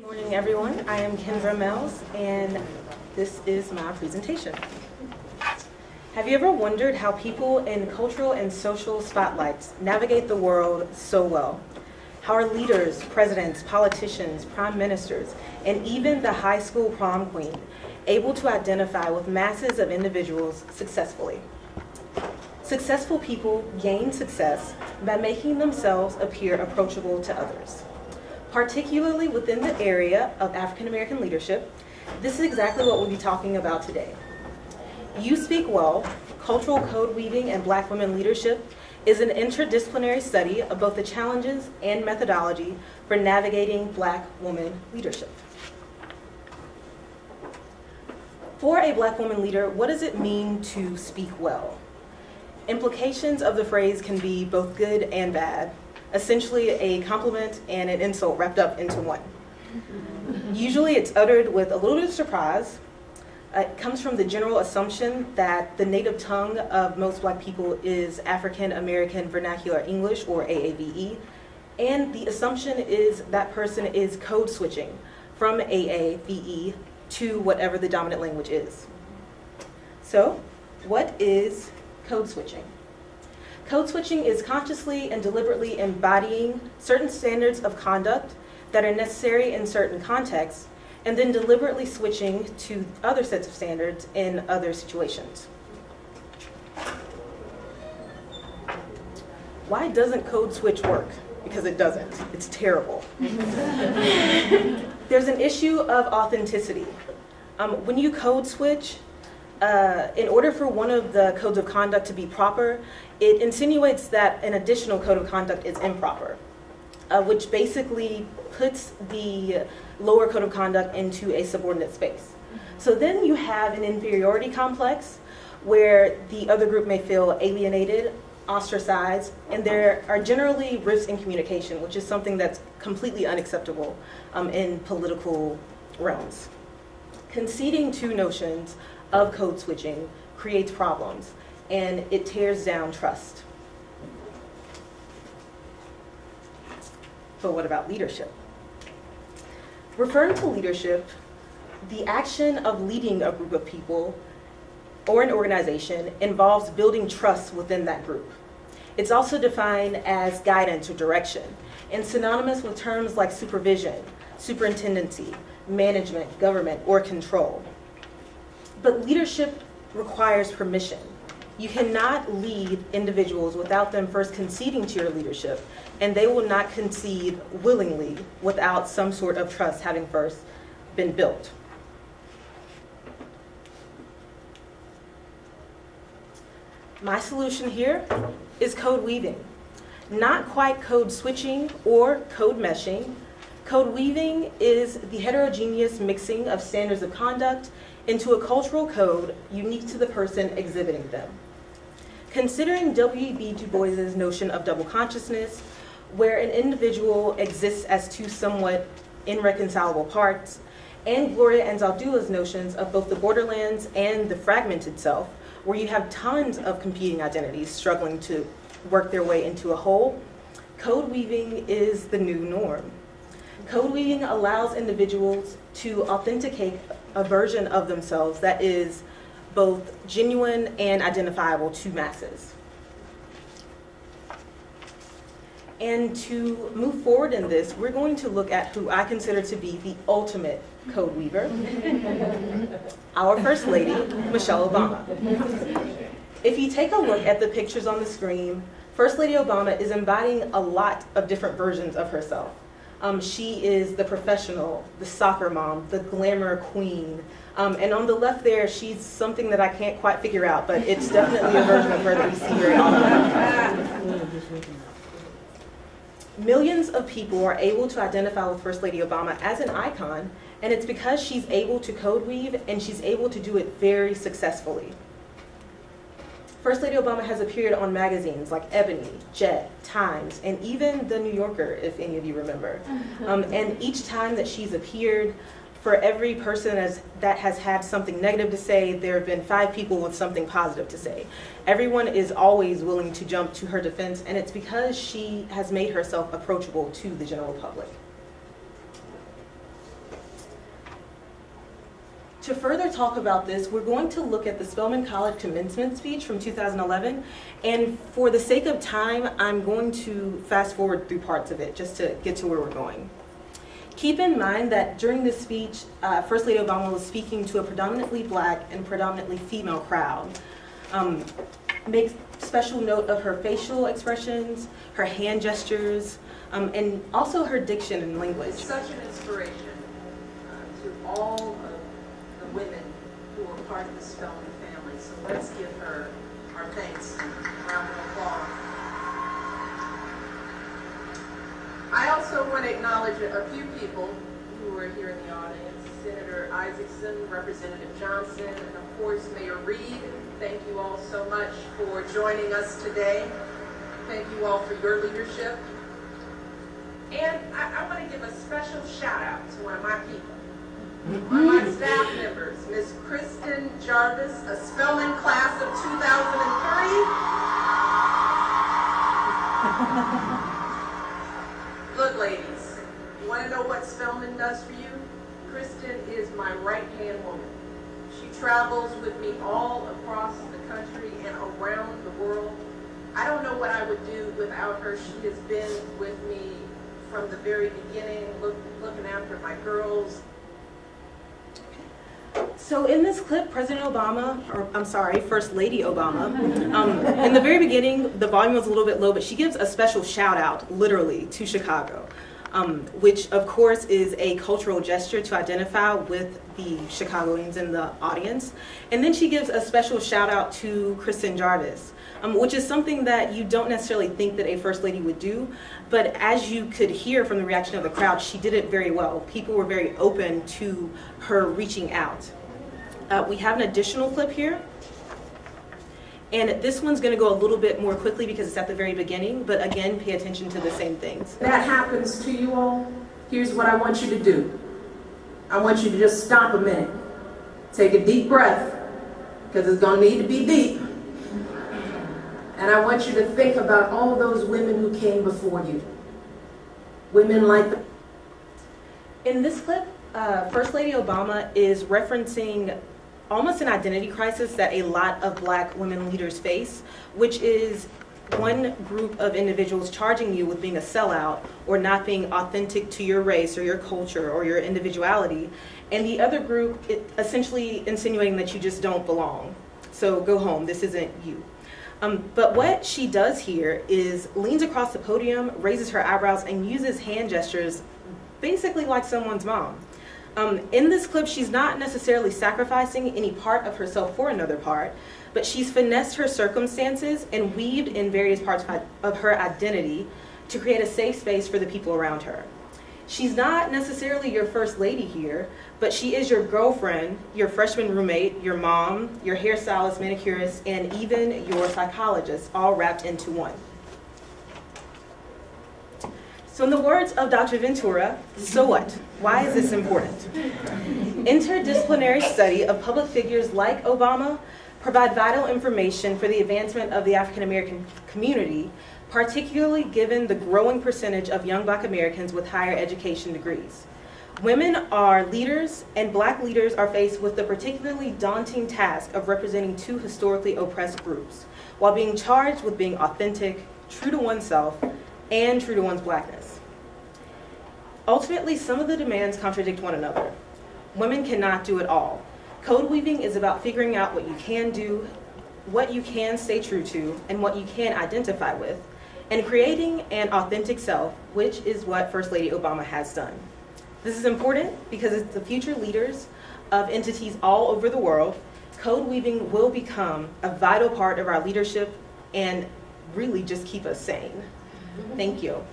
Good morning, everyone. I am Kendra Mells, and this is my presentation. Have you ever wondered how people in cultural and social spotlights navigate the world so well? How are leaders, presidents, politicians, prime ministers, and even the high school prom queen able to identify with masses of individuals successfully? Successful people gain success by making themselves appear approachable to others. Particularly within the area of African American leadership, this is exactly what we'll be talking about today. You Speak Well, Cultural Code Weaving and Black Women Leadership is an interdisciplinary study of both the challenges and methodology for navigating Black woman leadership. For a Black woman leader, what does it mean to speak well? Implications of the phrase can be both good and bad, essentially a compliment and an insult wrapped up into one. Usually it's uttered with a little bit of surprise. It comes from the general assumption that the native tongue of most Black people is African American Vernacular English, or AAVE, and the assumption is that person is code switching from AAVE to whatever the dominant language is. So, what is code switching? Code switching is consciously and deliberately embodying certain standards of conduct that are necessary in certain contexts, and then deliberately switching to other sets of standards in other situations. Why doesn't code switch work? Because it doesn't. It's terrible. There's an issue of authenticity. When you code switch, in order for one of the codes of conduct to be proper, it insinuates that an additional code of conduct is improper, which basically puts the lower code of conduct into a subordinate space. So then you have an inferiority complex where the other group may feel alienated, ostracized, and there are generally rifts in communication, which is something that's completely unacceptable in political realms. Conceding two notions of code switching creates problems, and it tears down trust. But what about leadership? Referring to leadership, the action of leading a group of people or an organization involves building trust within that group. It's also defined as guidance or direction, and synonymous with terms like supervision, superintendency, management, government, or control. But leadership requires permission. You cannot lead individuals without them first conceding to your leadership, and they will not concede willingly without some sort of trust having first been built. My solution here is code weaving. Not quite code switching or code meshing. Code weaving is the heterogeneous mixing of standards of conduct into a cultural code unique to the person exhibiting them. Considering W.E.B. Du Bois's notion of double consciousness, where an individual exists as two somewhat irreconcilable parts, and Gloria Anzaldúa's notions of both the borderlands and the fragmented self, where you have tons of competing identities struggling to work their way into a whole, code weaving is the new norm. Code weaving allows individuals to authenticate a version of themselves that is both genuine and identifiable to masses. And to move forward in this, we're going to look at who I consider to be the ultimate code weaver, our First Lady, Michelle Obama. If you take a look at the pictures on the screen, First Lady Obama is embodying a lot of different versions of herself. She is the professional, the soccer mom, the glamour queen. And on the left there, she's something that I can't quite figure out, but it's definitely a version of her that we see very often. Millions of people are able to identify with First Lady Obama as an icon, and it's because she's able to code weave and she's able to do it very successfully. First Lady Obama has appeared on magazines like Ebony, Jet, Times, and even The New Yorker, if any of you remember. And each time that she's appeared, for every person that has had something negative to say, there have been 5 people with something positive to say. Everyone is always willing to jump to her defense, and it's because she has made herself approachable to the general public. to further talk about this, we're going to look at the Spelman College commencement speech from 2011, and for the sake of time, I'm going to fast forward through parts of it just to get to where we're going. Keep in mind that during this speech, First Lady Obama was speaking to a predominantly black and predominantly female crowd. Make special note of her facial expressions, her hand gestures, and also her diction and language. It's such an inspiration to all of the women who are part of the Spelman family. So let's give her our thanks and a round of applause. I also want to acknowledge a few people who are here in the audience. Senator Isaacson, Representative Johnson, and of course Mayor Reed. Thank you all so much for joining us today. Thank you all for your leadership. And I want to give a special shout out to one of my people, one of my staff members, Ms. Kristen Jarvis, a Spelman class of 2003. Look, ladies, you want to know what Spelman does for you? Kristen is my right-hand woman. She travels with me all across the country and around the world. I don't know what I would do without her. She has been with me from the very beginning, looking after my girls. So in this clip, President Obama, or I'm sorry, First Lady Obama, in the very beginning, the volume was a little bit low, but she gives a special shout out, literally, to Chicago, which of course is a cultural gesture to identify with the Chicagoans in the audience. And then she gives a special shout out to Kristen Jarvis, which is something that you don't necessarily think that a First Lady would do, but as you could hear from the reaction of the crowd, she did it very well. People were very open to her reaching out. We have an additional clip here, and this one's going to go a little bit more quickly because it's at the very beginning, but again, pay attention to the same things. That happens to you all, here's what I want you to do. I want you to just stop a minute, take a deep breath, because it's going to need to be deep. And I want you to think about all those women who came before you. Women like the... In this clip, First Lady Obama is referencing almost an identity crisis that a lot of black women leaders face, which is one group of individuals charging you with being a sellout or not being authentic to your race or your culture or your individuality, and the other group essentially insinuating that you just don't belong. So go home, this isn't you. But what she does here is leans across the podium, raises her eyebrows, and uses hand gestures basically like someone's mom. In this clip, she's not necessarily sacrificing any part of herself for another part, but she's finessed her circumstances and weaved in various parts of her identity to create a safe space for the people around her. She's not necessarily your First Lady here, but she is your girlfriend, your freshman roommate, your mom, your hairstylist, manicurist, and even your psychologist, all wrapped into one. So in the words of Dr. Ventura, so what? Why is this important? Interdisciplinary study of public figures like Obama provide vital information for the advancement of the African American community, particularly given the growing percentage of young black Americans with higher education degrees. Women are leaders, and black leaders are faced with the particularly daunting task of representing two historically oppressed groups, while being charged with being authentic, true to oneself, and true to one's blackness. Ultimately, some of the demands contradict one another. Women cannot do it all. Code weaving is about figuring out what you can do, what you can stay true to, and what you can identify with, and creating an authentic self, which is what First Lady Obama has done. This is important because as the future leaders of entities all over the world, code weaving will become a vital part of our leadership and really just keep us sane. Thank you.